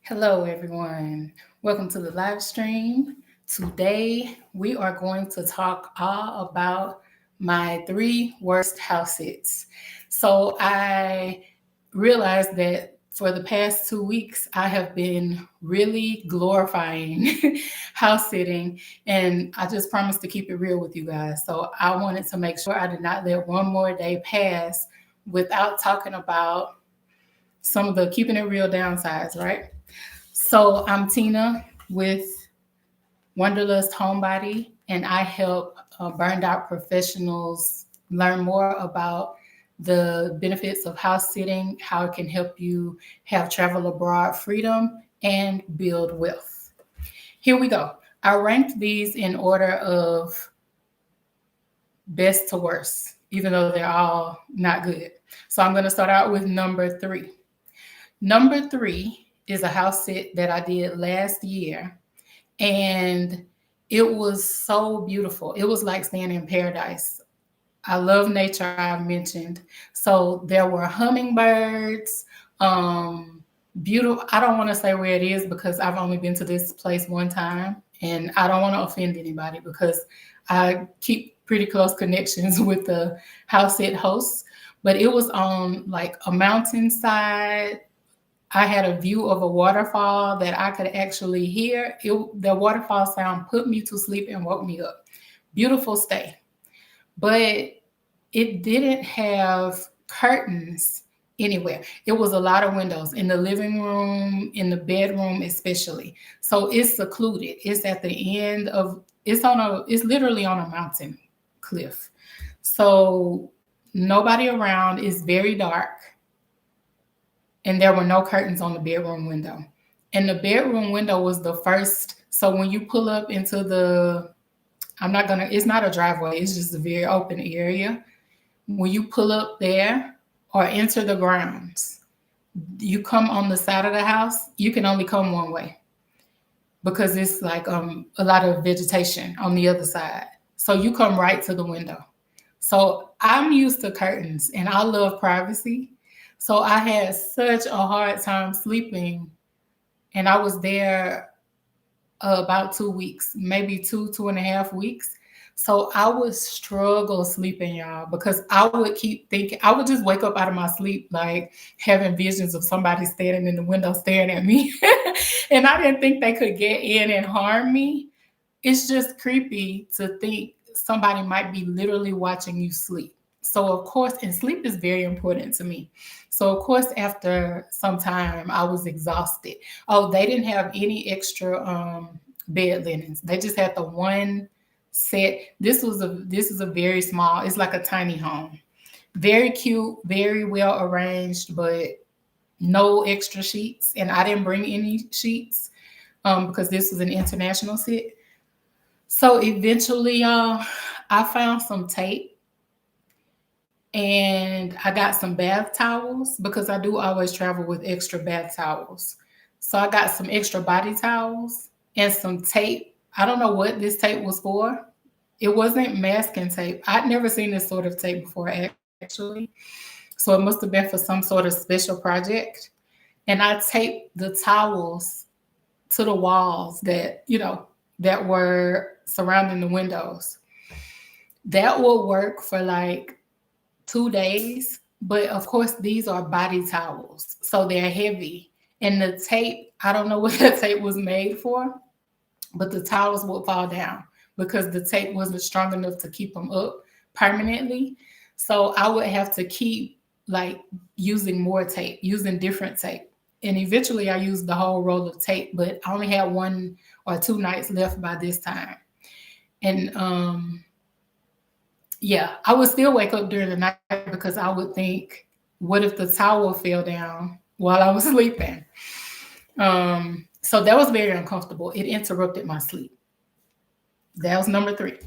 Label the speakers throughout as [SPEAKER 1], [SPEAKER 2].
[SPEAKER 1] Hello, everyone. Welcome to the live stream. Today, we are going to talk all about my three worst house sits. I realized that for the past 2 weeks, I have been really glorifying house sitting, and I just promised to keep it real with you guys. So, I wanted to make sure I did not let one more day pass without talking about some of the keeping it real downsides, right? So I'm Tina with Wanderlust Homebody, and I help burned out professionals learn more about the benefits of house sitting, how it can help you have travel abroad freedom and build wealth. Here we go. I ranked these in order of best to worst, even though they're all not good. So I'm going to start out with number three. Number three is a house sit that I did last year, and it was so beautiful. It was like staying in paradise. I love nature, I've mentioned. So there were hummingbirds, beautiful. I don't want to say where it is because I've only been to this place one time, and I don't want to offend anybody because I keep pretty close connections with the house sit hosts. But it was on like a mountainside. I had a view of a waterfall that I could actually hear. The waterfall sound put me to sleep and woke me up. Beautiful stay. But it didn't have curtains anywhere. It was a lot of windows in the living room, in the bedroom especially. So it's secluded. It's at the end of it's literally on a mountain cliff. So nobody around. It's very dark, and there were no curtains on the bedroom window. And the bedroom window was the first. So when you pull up into it's not a driveway, it's just a very open area. When you pull up there or enter the grounds, you come on the side of the house, you can only come one way because it's like a lot of vegetation on the other side. So you come right to the window. So I'm used to curtains and I love privacy. So I had such a hard time sleeping, and I was there about 2 weeks, maybe 2.5 weeks. So I would struggle sleeping, y'all, because I would keep thinking, I would just wake up out of my sleep, like having visions of somebody standing in the window staring at me. And I didn't think they could get in and harm me. It's just creepy to think somebody might be literally watching you sleep. So of course, and sleep is very important to me. So of course, after some time, I was exhausted. Oh, they didn't have any extra bed linens. They just had the one set. This is a very small. It's like a tiny home. Very cute, very well arranged, but no extra sheets. And I didn't bring any sheets because this was an international set. So eventually, I found some tape and I got some bath towels because I do always travel with extra bath towels. So I got some extra body towels and some tape. I don't know what this tape was for. It wasn't masking tape. I'd never seen this sort of tape before, actually. So it must have been for some sort of special project. And I taped the towels to the walls that were surrounding the windows. That will work for like 2 days. But of course, these are body towels, so they're heavy. And the tape, I don't know what the tape was made for, but the towels would fall down because the tape wasn't strong enough to keep them up permanently. So I would have to keep like using more tape, using different tape. And eventually I used the whole roll of tape, but I only had 1 or 2 nights left by this time. And yeah, I would still wake up during the night because I would think, what if the towel fell down while I was sleeping? So that was very uncomfortable. It interrupted my sleep. That was number three.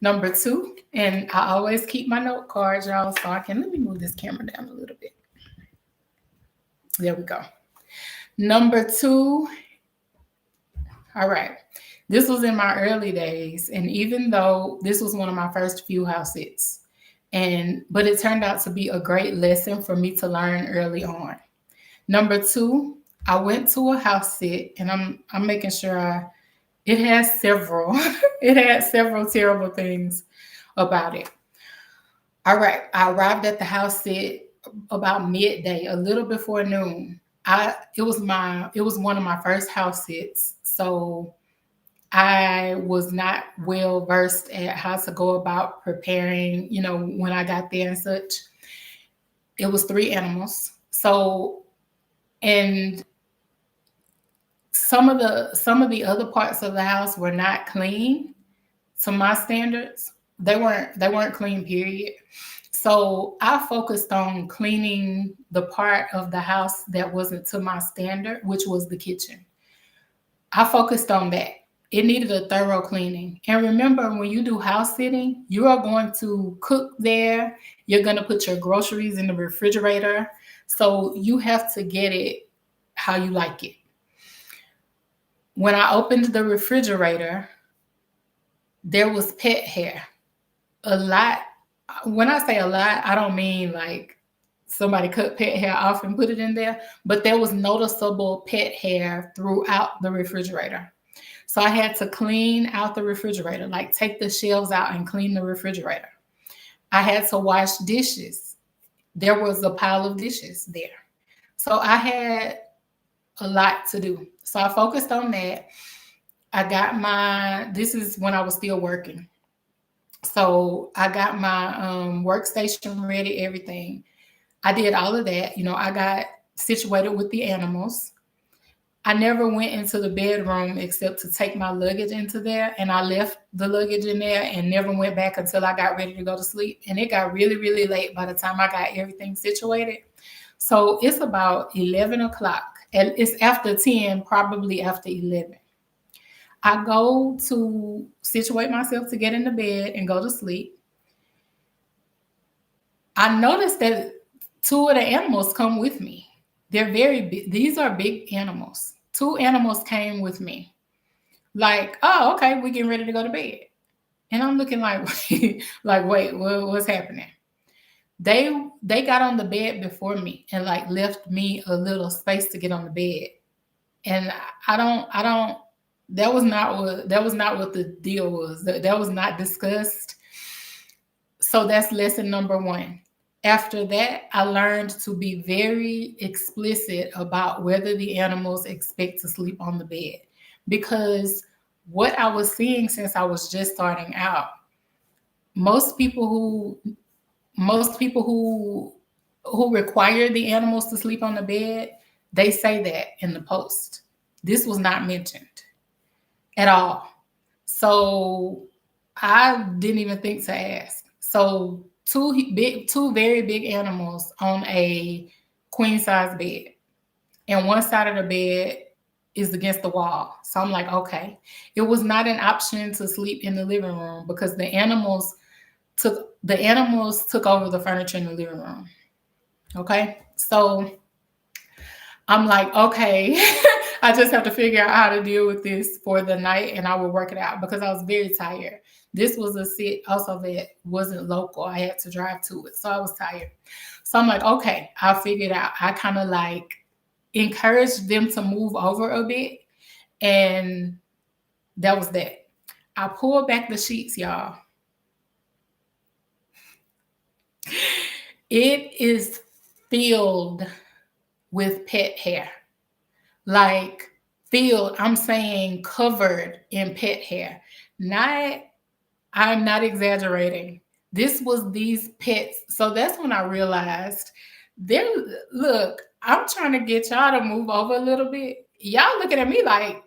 [SPEAKER 1] Number two, and I always keep my note cards, y'all, so I can let me move this camera down a little bit. There we go. Number two, all right. This was in my early days, and even though this was one of my first few house sits, but it turned out to be a great lesson for me to learn early on. Number two, I went to a house sit, and I'm making sure it has several it had several terrible things about it. All right, I arrived at the house sit about midday, a little before noon. It was one of my first house sits, so I was not well versed at how to go about preparing, when I got there and such. It was three animals. So, and some of the other parts of the house were not clean to my standards. They weren't clean, period. So I focused on cleaning the part of the house that wasn't to my standard, which was the kitchen. I focused on that. It needed a thorough cleaning. And remember, when you do house sitting, you are going to cook there. You're going to put your groceries in the refrigerator. So you have to get it how you like it. When I opened the refrigerator, there was pet hair. A lot. When I say a lot, I don't mean like somebody cut pet hair off and put it in there, but there was noticeable pet hair throughout the refrigerator. So I had to clean out the refrigerator, like take the shelves out and clean the refrigerator. I had to wash dishes. There was a pile of dishes there. So I had a lot to do. So I focused on that. This is when I was still working. So I got my workstation ready, everything. I did all of that. I got situated with the animals. I never went into the bedroom except to take my luggage into there, and I left the luggage in there and never went back until I got ready to go to sleep. And it got really, really late by the time I got everything situated. So it's about 11 o'clock, and it's after 10, probably after 11. I go to situate myself to get in the bed and go to sleep. I noticed that two of the animals come with me. They're very big. These are big animals. Two animals came with me. Like, oh, okay, we getting ready to go to bed. And I'm looking like, like, wait, what's happening? They got on the bed before me and like left me a little space to get on the bed. And I don't. That was not what the deal was. That was not discussed. So that's lesson number one. After that, I learned to be very explicit about whether the animals expect to sleep on the bed. Because what I was seeing since I was just starting out, most people who most people who require the animals to sleep on the bed, they say that in the post. This was not mentioned at all. So I didn't even think to ask. So two very big animals on a queen size bed, and one side of the bed is against the wall. So I'm like, okay. It was not an option to sleep in the living room because the animals took over the furniture in the living room. Okay, so I'm like, okay, I just have to figure out how to deal with this for the night and I will work it out because I was very tired. This was a sit also that wasn't local. I had to drive to it. So I was tired. So I'm like, okay, I'll figure it out. I kind of like encouraged them to move over a bit. And that was that. I pulled back the sheets, y'all. It is filled with pet hair. Like filled, I'm saying covered in pet hair. Not, I'm not exaggerating. This was these pets. So that's when I realized there, look, I'm trying to get y'all to move over a little bit. Y'all looking at me like,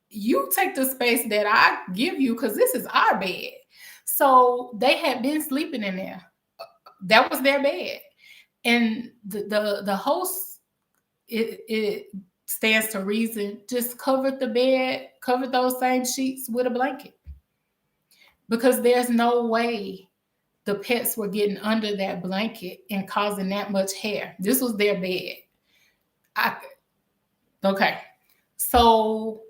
[SPEAKER 1] you take the space that I give you because this is our bed. So they had been sleeping in there. That was their bed. And the host, it stands to reason, just covered the bed, covered those same sheets with a blanket. Because there's no way the pets were getting under that blanket and causing that much hair. This was their bed. I, okay. So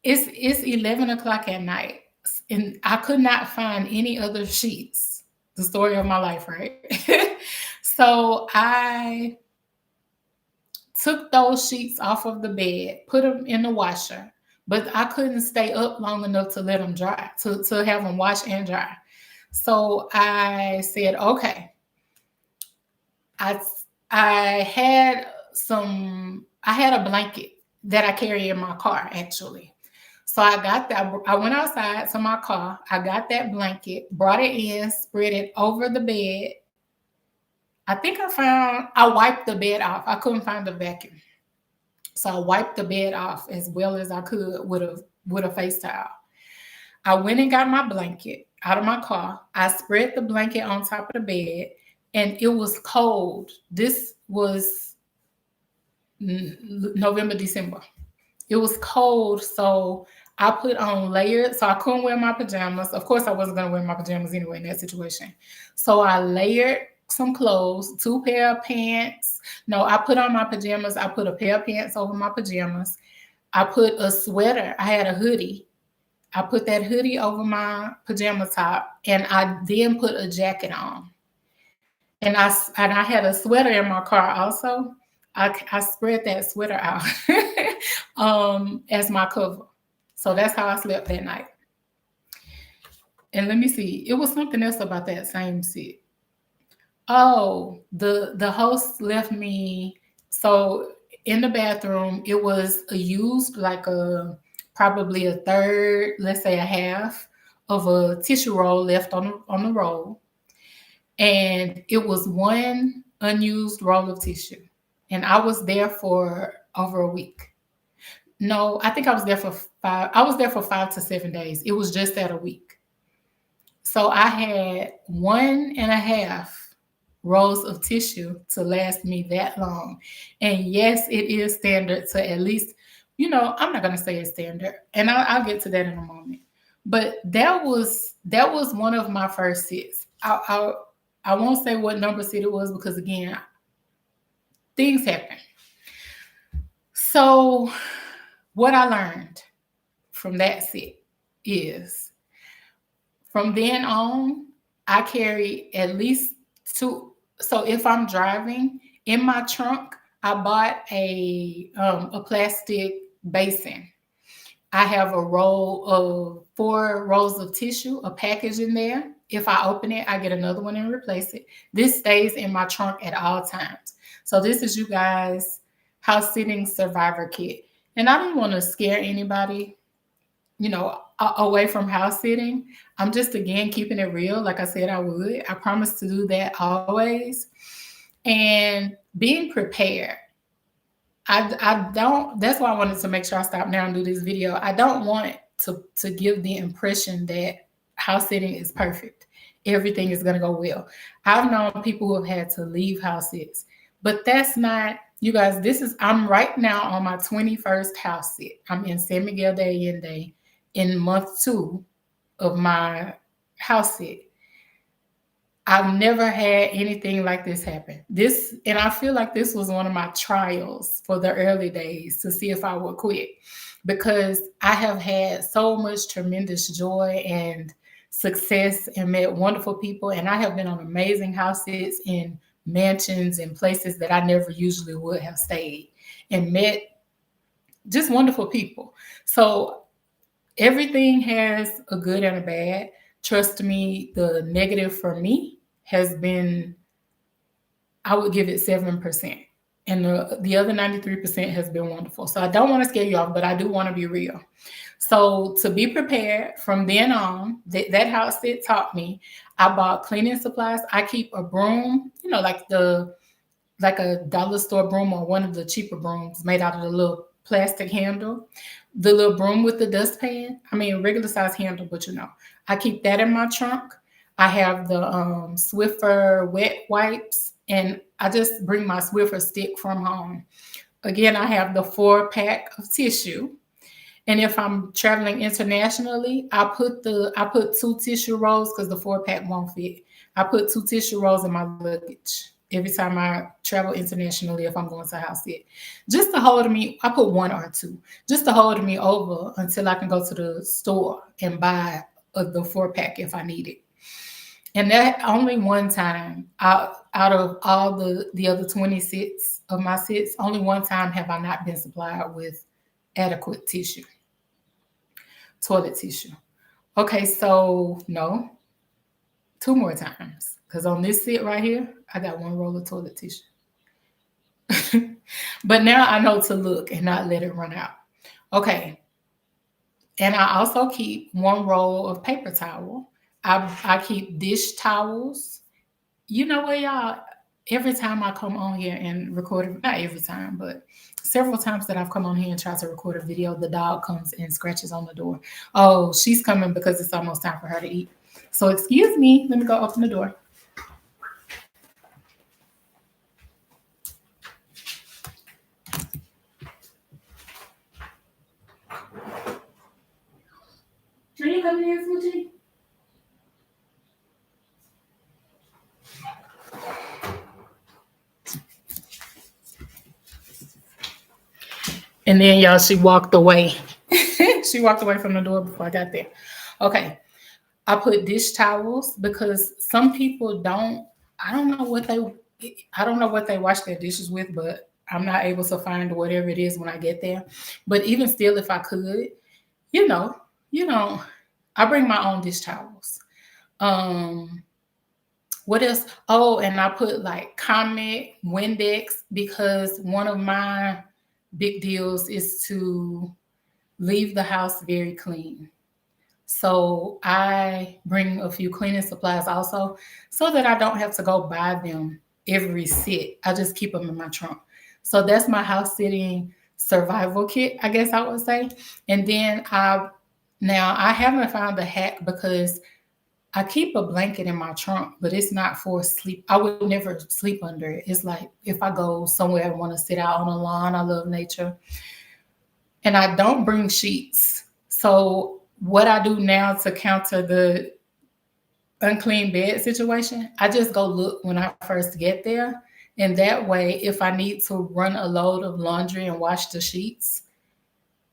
[SPEAKER 1] it's 11 o'clock at night. And I could not find any other sheets. The story of my life, right? So I took those sheets off of the bed, put them in the washer, but I couldn't stay up long enough to let them dry, to have them wash and dry. So I said, okay, I I had I had a blanket that I carry in my car actually. So I got that. I went outside to my car. I got that blanket, brought it in, spread it over the bed. I wiped the bed off. I couldn't find a vacuum. So I wiped the bed off as well as I could with a face towel. I went and got my blanket out of my car. I spread the blanket on top of the bed, and it was cold. This was November, December. It was cold, so I put on layers. So I couldn't wear my pajamas. Of course, I wasn't going to wear my pajamas anyway in that situation. So I layered some clothes, two pair of pants. No, I put on my pajamas. I put a pair of pants over my pajamas. I put a sweater. I had a hoodie. I put that hoodie over my pajama top, and I then put a jacket on. And I had a sweater in my car also. I spread that sweater out as my cover. So that's how I slept that night. And let me see, it was something else about that same set. Oh, the host left me. So in the bathroom, it was a used like a probably a third, let's say a half of a tissue roll left on the roll, and it was one unused roll of tissue. And I was there for over a week. No, I think I was there for 5 to 7 days. It was just at a week. So I had 1.5 rolls of tissue to last me that long. And yes, it is standard to at least, I'm not going to say it's standard, and I'll get to that in a moment. But that was one of my first sits. I won't say what number sit it was because again, things happen. So what I learned from that sit is from then on, I carry at least two. So if I'm driving in my trunk, I bought a plastic basin. I have a roll of 4 rolls of tissue, a package in there. If I open it, I get another one and replace it. This stays in my trunk at all times. So this is you guys' house sitting survivor kit. And I don't want to scare anybody, away from house sitting. I'm just again keeping it real, like I said I would. I promise to do that always. And being prepared. I don't. That's why I wanted to make sure I stop now and do this video. I don't want to give the impression that house sitting is perfect. Everything is gonna go well. I've known people who have had to leave house sits, but that's not. You guys, I'm right now on my 21st house sit. I'm in San Miguel de Allende in month 2 of my house sit. I've never had anything like this happen. And I feel like this was one of my trials for the early days to see if I would quit, because I have had so much tremendous joy and success and met wonderful people. And I have been on amazing house sits in mansions and places that I never usually would have stayed, and met just wonderful people. So everything has a good and a bad. Trust me, the negative for me has been, I would give it 7%. And the other 93% has been wonderful. So I don't want to scare you off, but I do want to be real. So to be prepared from then on, that house sit taught me. I bought cleaning supplies. I keep a broom, like a dollar store broom or one of the cheaper brooms made out of the little plastic handle, the little broom with the dustpan. I mean, regular size handle, but I keep that in my trunk. I have the Swiffer wet wipes, and I just bring my Swiffer stick from home. Again, I have the 4-pack of tissue. And if I'm traveling internationally, I put 2 tissue rolls because the 4-pack won't fit. I put 2 tissue rolls in my luggage every time I travel internationally if I'm going to house sit. Just to hold me, I put 1 or 2, just to hold me over until I can go to the store and buy the 4-pack if I need it. And that only one time I out of all the other 20 sits of my sits, only one time have I not been supplied with adequate tissue, toilet tissue. Okay, so no, two more times. Because on this sit right here, I got one roll of toilet tissue. But now I know to look and not let it run out. Okay. And I also keep one roll of paper towel. I keep dish towels. You know what, y'all? Every time I come on here and record, not every time, but several times that I've come on here and tried to record a video, the dog comes and scratches on the door. Oh, she's coming because it's almost time for her to eat. So excuse me, let me go open the door. Can you come in here, Fuji? And then y'all, she walked away. She walked away from the door before I got there. Okay. I put dish towels because some people don't, I don't know what they wash their dishes with, but I'm not able to find whatever it is when I get there. But even still, if I could, you know, you know, I bring my own dish towels. What else? Oh, and I put like Comet, Windex, because one of my big deals is to leave the house very clean. So I bring a few cleaning supplies also so that I don't have to go buy them every sit. I just keep them in my trunk. So that's my house sitting survival kit, I guess I would say. And then I haven't found a hack because I keep a blanket in my trunk, but it's not for sleep. I would never sleep under it. It's like if I go somewhere I want to sit out on a lawn, I love nature. And I don't bring sheets. So what I do now to counter the unclean bed situation, I just go look when I first get there. And that way, if I need to run a load of laundry and wash the sheets,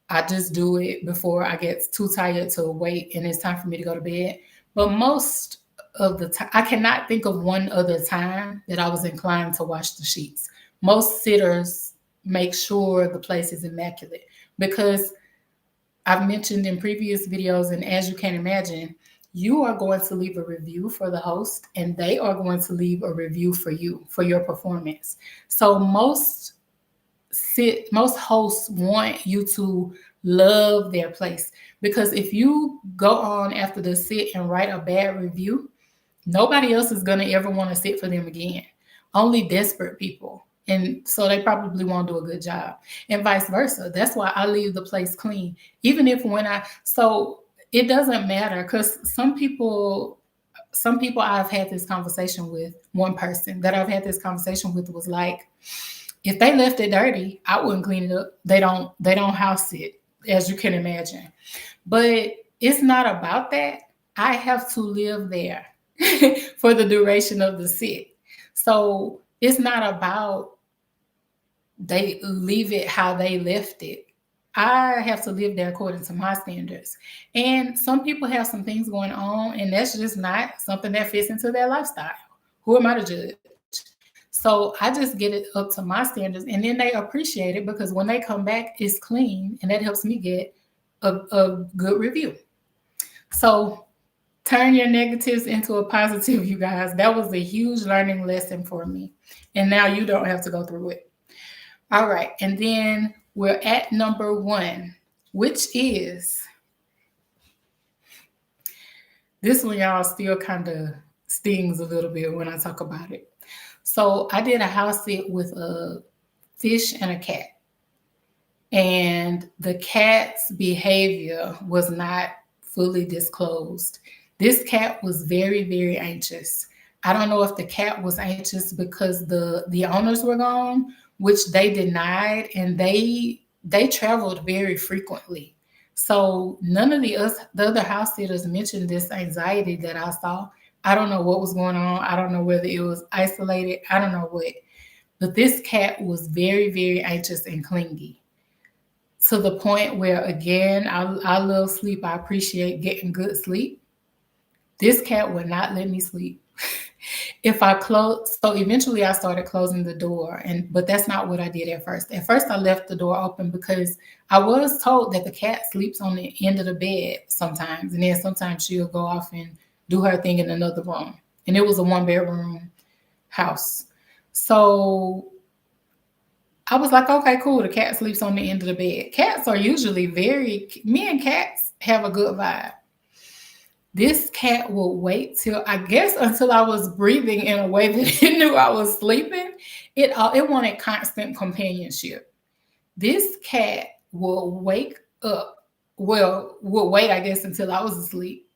[SPEAKER 1] I just do it before I get too tired to wait and it's time for me to go to bed. But most of the time, I cannot think of one other time that I was inclined to wash the sheets. Most sitters make sure the place is immaculate because I've mentioned in previous videos, and as you can imagine, you are going to leave a review for the host and they are going to leave a review for you for your performance. So most hosts want you to love their place because if you go on after the sit and write a bad review, nobody else is going to ever want to sit for them again. Only desperate people. And so they probably won't do a good job. And vice versa. That's why I leave the place clean. Even if so it doesn't matter because some people I've had this conversation with, one person that I've had this conversation with was like, if they left it dirty, I wouldn't clean it up. They don't house sit, as you can imagine. But it's not about that. I have to live there for the duration of the sit. So it's not about they leave it how they left it. I have to live there according to my standards. And some people have some things going on, and that's just not something that fits into their lifestyle. Who am I to judge? So I just get it up to my standards, and then they appreciate it because when they come back, it's clean, and that helps me get a good review. So turn your negatives into a positive, you guys. That was a huge learning lesson for me. And now you don't have to go through it. All right. And then we're at number 1, which is this one, y'all, still kind of stings a little bit when I talk about it. So I did a house sit with a fish and a cat. And the cat's behavior was not fully disclosed. This cat was very, very anxious. I don't know if the cat was anxious because the owners were gone, which they denied, and they traveled very frequently. So none of the other house sitters mentioned this anxiety that I saw. I don't know what was going on. I don't know whether it was isolated. I don't know what. But this cat was very, very anxious and clingy to the point where, again, I love sleep. I appreciate getting good sleep. This cat would not let me sleep. If I close, so eventually I started closing the door, but that's not what I did at first. At first, I left the door open because I was told that the cat sleeps on the end of the bed sometimes, and then sometimes she'll go off and do her thing in another room. And it was a 1 bedroom house, so I was like, okay, cool. The cat sleeps on the end of the bed. Cats are usually me and cats have a good vibe. This cat will wait till, I guess, until I was breathing in a way that it knew I was sleeping. It wanted constant companionship. This cat will wake up. Well, will wait, I guess, until I was asleep,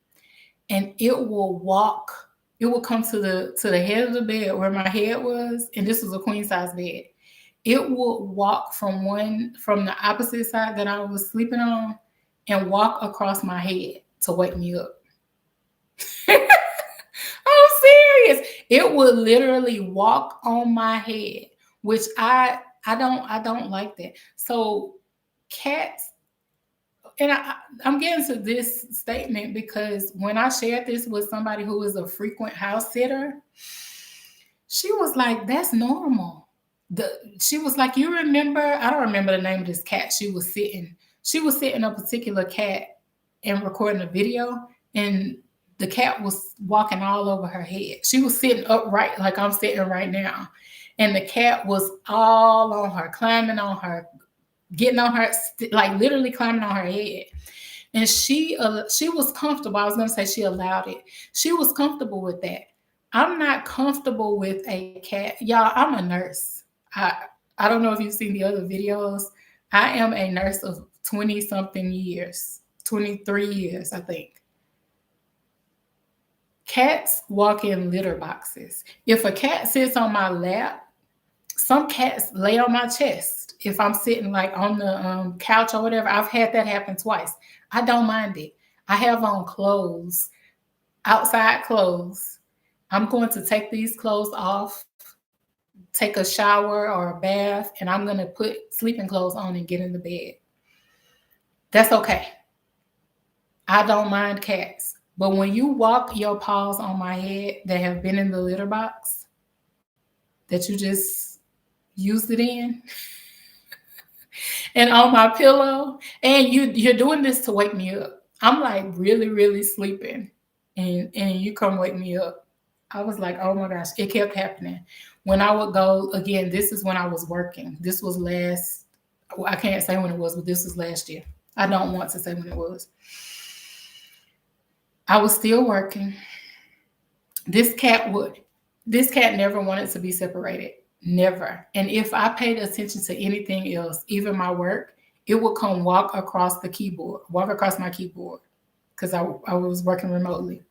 [SPEAKER 1] and it will walk. It will come to the head of the bed where my head was, and this was a queen size bed. It would walk from the opposite side that I was sleeping on, and walk across my head to wake me up. I'm serious. It would literally walk on my head, which I don't like that. So cats, and I'm getting to this statement because when I shared this with somebody who is a frequent house sitter, she was like, "That's normal." She was like, "You remember? I don't remember the name of this cat. She was sitting. She was sitting a particular cat and recording a video, and the cat was walking all over her head. She was sitting upright like I'm sitting right now, and the cat was all on her, climbing on her, getting on her, like literally climbing on her head." And she was comfortable. I was gonna say she allowed it. She was comfortable with that. I'm not comfortable with a cat. Y'all, I'm a nurse. I I don't know if you've seen the other videos. I am a nurse of 20 something years, 23 years, I think. Cats walk in litter boxes. If a cat sits on my lap, some cats lay on my chest. If I'm sitting like on the couch or whatever, I've had that happen twice. I don't mind it. I have on clothes, outside clothes. I'm going to take these clothes off, take a shower or a bath, and I'm going to put sleeping clothes on and get in the bed. That's okay. I don't mind cats. But when you walk your paws on my head that have been in the litter box that you just used it in, and on my pillow, and you're doing this to wake me up. I'm like really, really sleeping, and you come wake me up. I was like, oh my gosh, it kept happening. When I would go again, this is when I was working. This was I can't say when it was, but this was last year. I don't want to say when it was. I was still working. This cat would, this cat never wanted to be separated. Never. And if I paid attention to anything else, even my work, it would come walk across my keyboard because I was working remotely.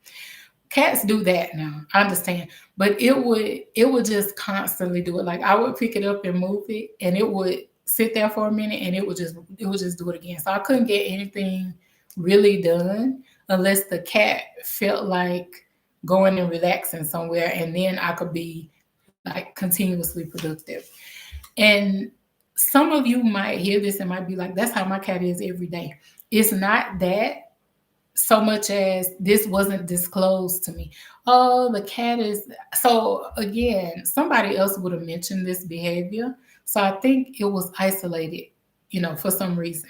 [SPEAKER 1] Cats do that now. I understand. But it would just constantly do it. Like I would pick it up and move it, and it would sit there for a minute, and it would just do it again. So I couldn't get anything really done unless the cat felt like going and relaxing somewhere, and then I could be like continuously productive. And some of you might hear this and might be like, that's how my cat is every day. It's not that so much as this wasn't disclosed to me. Oh, the cat is, so again, somebody else would have mentioned this behavior. So I think it was isolated, for some reason.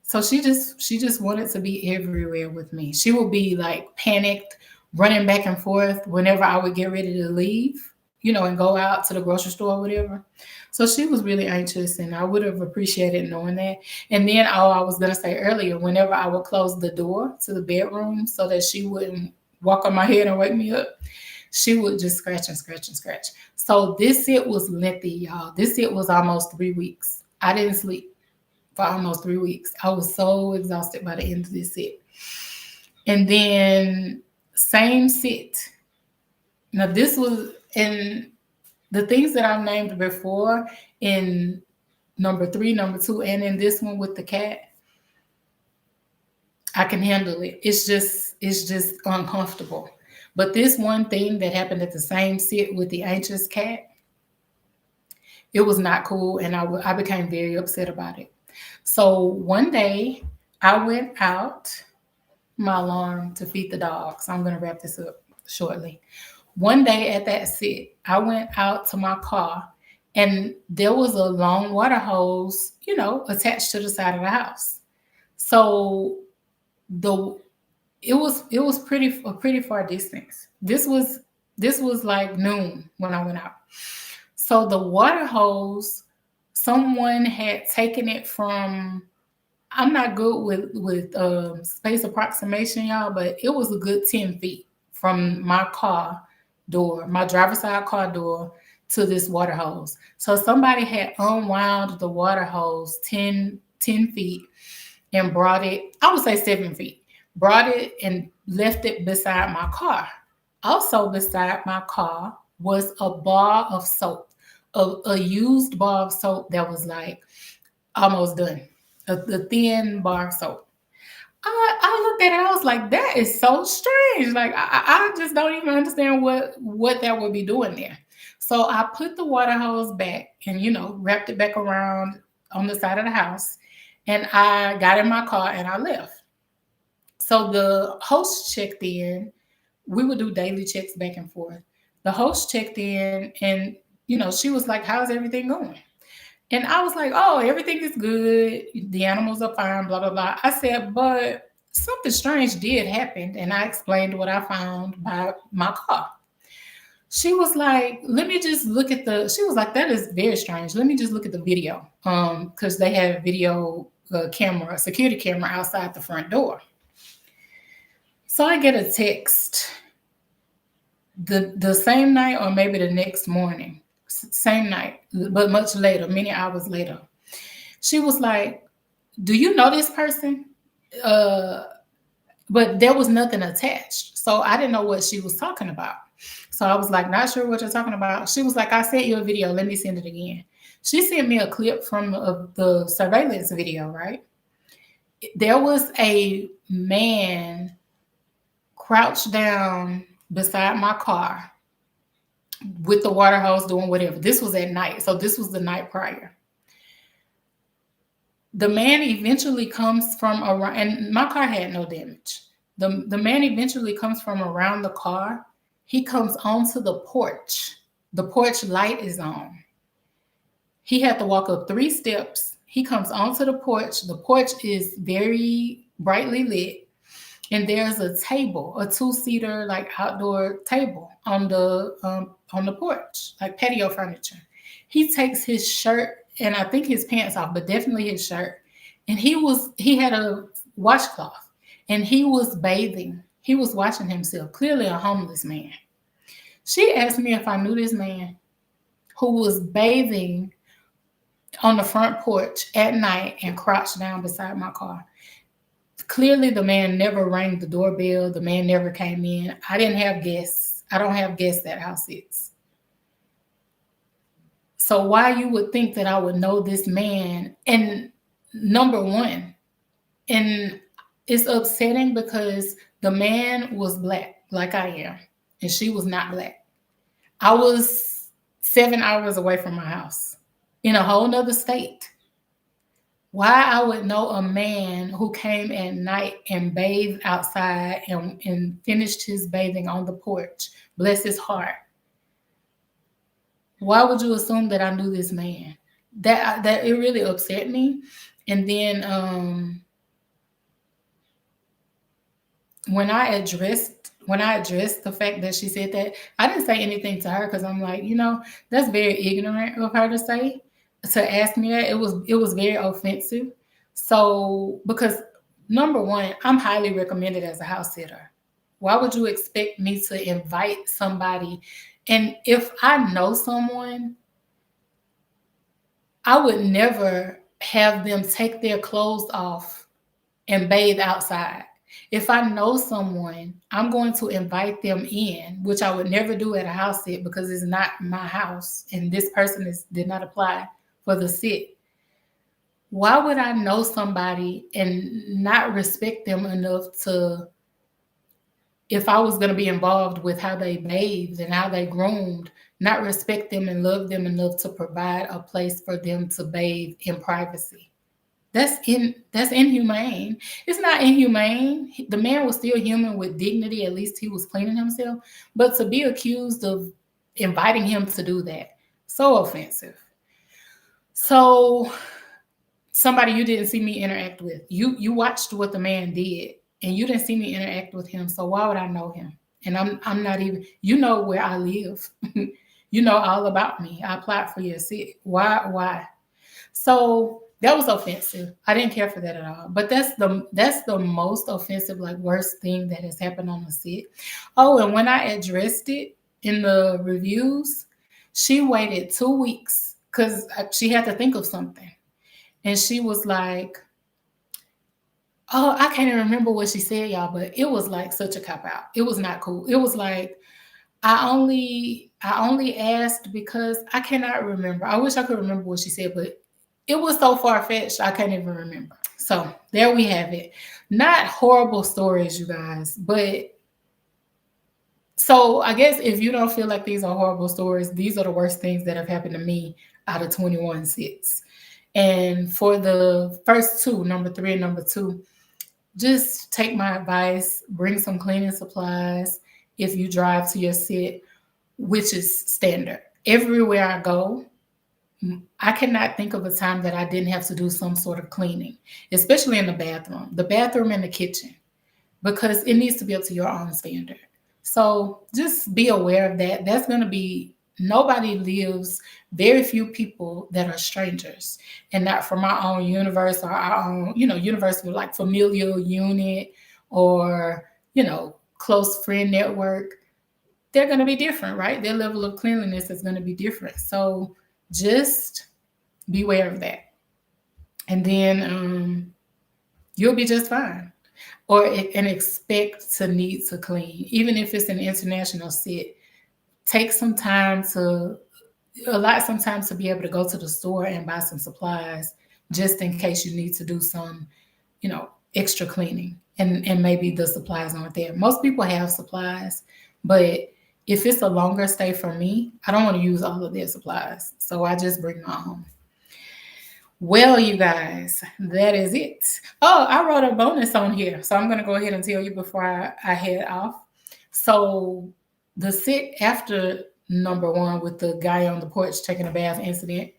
[SPEAKER 1] So she just wanted to be everywhere with me. She would be like panicked, running back and forth whenever I would get ready to leave, and go out to the grocery store or whatever. So she was really anxious, and I would have appreciated knowing that. And then, I was gonna say earlier, whenever I would close the door to the bedroom so that she wouldn't walk on my head and wake me up, she would just scratch and scratch and scratch. So this sit was lengthy, y'all. This sit was almost 3 weeks. I didn't sleep for almost 3 weeks. I was so exhausted by the end of this sit. And then same sit. Now this was in the things that I've named before in number 3, number 2, and in this one with the cat. I can handle it. It's just uncomfortable. But this one thing that happened at the same sit with the anxious cat, it was not cool, and I became very upset about it. So one day I went out my alarm to feed the dogs. I'm going to wrap this up shortly. One day at that sit, I went out to my car and there was a long water hose, attached to the side of the house. So the it was pretty far distance. This was like noon when I went out. So the water hose, someone had taken it from. I'm not good with space approximation, y'all, but it was a good 10 feet from my car door, my driver's side car door, to this water hose. So somebody had unwound the water hose 10 feet and brought it, I would say 7 feet, brought it and left it beside my car. Also beside my car was a bar of soap, a used bar of soap that was like almost done, the thin bar of soap. I looked at it, I was like, that is so strange. Like, I just don't even understand what that would be doing there. So I put the water hose back and, wrapped it back around on the side of the house. And I got in my car and I left. So the host checked in. We would do daily checks back and forth. The host checked in and, she was like, how's everything going? And I was like, oh, everything is good. The animals are fine, blah, blah, blah. I said, but something strange did happen. And I explained what I found by my car. She was like, let me just look at she was like, that is very strange. Let me just look at the video. Because they had a video camera, a security camera outside the front door. So I get a text the same night or maybe the next morning, same night, but much later, many hours later. She was like, do you know this person? But there was nothing attached. So I didn't know what she was talking about. So I was like, not sure what you're talking about. She was like, I sent you a video. Let me send it again. She sent me a clip from the surveillance video, right? There was a man crouched down beside my car with the water hose doing whatever. This was at night. So this was the night prior. The man eventually comes from around, and my car had no damage. The man eventually comes from around the car. He comes onto the porch. The porch light is on. He had to walk up 3 steps. He comes onto the porch. The porch is very brightly lit. And there's a table, a 2-seater like outdoor table on the porch, like patio furniture. He takes his shirt and I think his pants off, but definitely his shirt. And he had a washcloth and he was bathing. He was washing himself, clearly a homeless man. She asked me if I knew this man who was bathing on the front porch at night and crouched down beside my car. Clearly, the man never rang the doorbell. The man never came in. I didn't have guests. I don't have guests at Housesits. So why you would think that I would know this man? And number one, and it's upsetting because the man was Black, like I am, and she was not Black. I was 7 hours away from my house in a whole nother state. Why I would know a man who came at night and bathed outside and finished his bathing on the porch, bless his heart. Why would you assume that I knew this man? That it really upset me. And then when I addressed the fact that she said that, I didn't say anything to her because I'm like, that's very ignorant of her to ask me that. It was very offensive. So because number one, I'm highly recommended as a house sitter. Why would you expect me to invite somebody? And if I know someone, I would never have them take their clothes off and bathe outside. If I know someone, I'm going to invite them in, which I would never do at a house sit because it's not my house and this person did not apply for the sit. Why would I know somebody and not respect them enough to, if I was going to be involved with how they bathed and how they groomed, not respect them and love them enough to provide a place for them to bathe in privacy? That's inhumane. It's not inhumane. The man was still human with dignity. At least he was cleaning himself. But to be accused of inviting him to do that, so offensive. So somebody you didn't see me interact with. You watched what the man did and you didn't see me interact with him. So why would I know him? And I'm not even, you know where I live. You know all about me. I applied for your seat. Why? So that was offensive. I didn't care for that at all. But that's the most offensive, like worst thing that has happened on the set. Oh, and when I addressed it in the reviews, she waited 2 weeks because she had to think of something. And she was like, oh, I can't even remember what she said, y'all, but it was like such a cop out. It was not cool. It was like, I only asked because I cannot remember. I wish I could remember what she said, but it was so far fetched, I can't even remember. So there we have it. Not horrible stories, you guys, but so I guess if you don't feel like these are horrible stories, these are the worst things that have happened to me out of 21 sits. And for the first two, number 3 and number 2, just take my advice, bring some cleaning supplies if you drive to your sit, which is standard. Everywhere I go, I cannot think of a time that I didn't have to do some sort of cleaning, especially in the bathroom and the kitchen, because it needs to be up to your own standard. So just be aware of that. That's going to be, nobody lives, very few people that are strangers and not from our own universe or our own, universe with like familial unit or, close friend network. They're going to be different, right? Their level of cleanliness is going to be different. So just beware of that. And then you'll be just fine. And expect to need to clean. Even if it's an international sit, take some time to allot some time to be able to go to the store and buy some supplies just in case you need to do some, extra cleaning. And maybe the supplies aren't there. Most people have supplies, but if it's a longer stay for me, I don't want to use all of their supplies. So I just bring my own. Well, you guys, that is it. Oh, I wrote a bonus on here. So I'm going to go ahead and tell you before I head off. So the sit after number 1 with the guy on the porch taking a bath incident,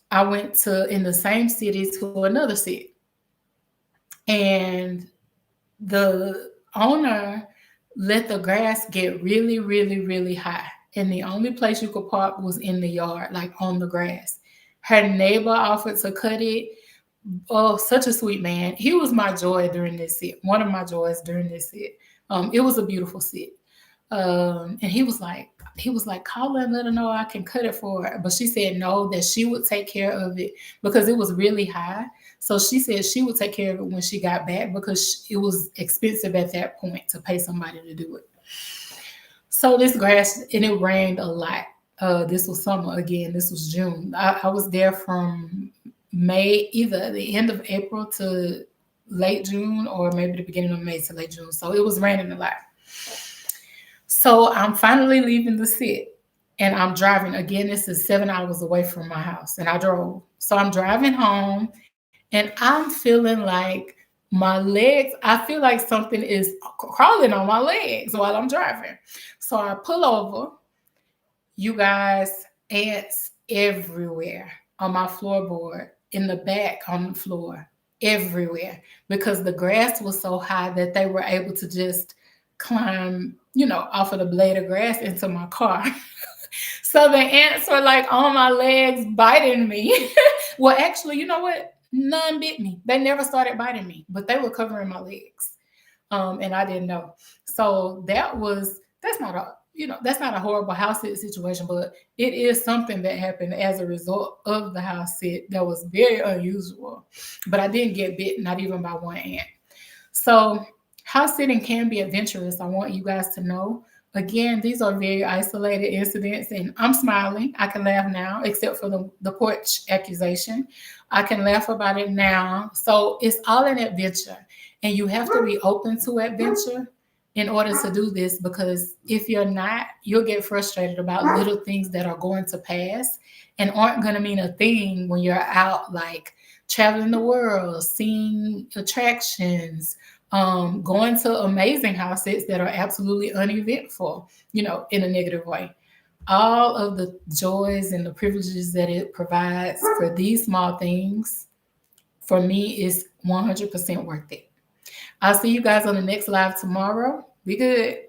[SPEAKER 1] I went to, in the same city, to another sit. And the owner let the grass get really, really, really high. And the only place you could park was in the yard, like on the grass. Her neighbor offered to cut it. Oh, such a sweet man. He was my joy during this sit. One of my joys during this sit. It was a beautiful sit. And he was like, call her and let her know I can cut it for her. But she said no, that she would take care of it because it was really high. So she said she would take care of it when she got back because it was expensive at that point to pay somebody to do it. So this grass, and it rained a lot. This was summer again. This was June. I was there from May, either the end of April to late June, or maybe the beginning of May to late June. So it was raining a lot. So I'm finally leaving the sit and I'm driving. Again, this is 7 hours away from my house and I drove. So I'm driving home and I'm feeling like my legs, I feel like something is crawling on my legs while I'm driving. So I pull over. You guys, ants everywhere on my floorboard, in the back on the floor, everywhere, because the grass was so high that they were able to just climb, off of the blade of grass into my car. So the ants were like on my legs biting me. Well, actually, you know what? None bit me. They never started biting me, but they were covering my legs. And I didn't know. So that's not a horrible house sit situation, but it is something that happened as a result of the house sit that was very unusual. But I didn't get bit, not even by one ant. So house sitting can be adventurous. I want you guys to know. Again, these are very isolated incidents, and I'm smiling. I can laugh now, except for the porch accusation. I can laugh about it now. So it's all an adventure, and you have to be open to adventure in order to do this, because if you're not, you'll get frustrated about little things that are going to pass and aren't going to mean a thing when you're out, like traveling the world, seeing attractions, going to amazing house sits that are absolutely uneventful, in a negative way. All of the joys and the privileges that it provides for these small things, for me, is 100% worth it. I'll see you guys on the next live tomorrow. Be good.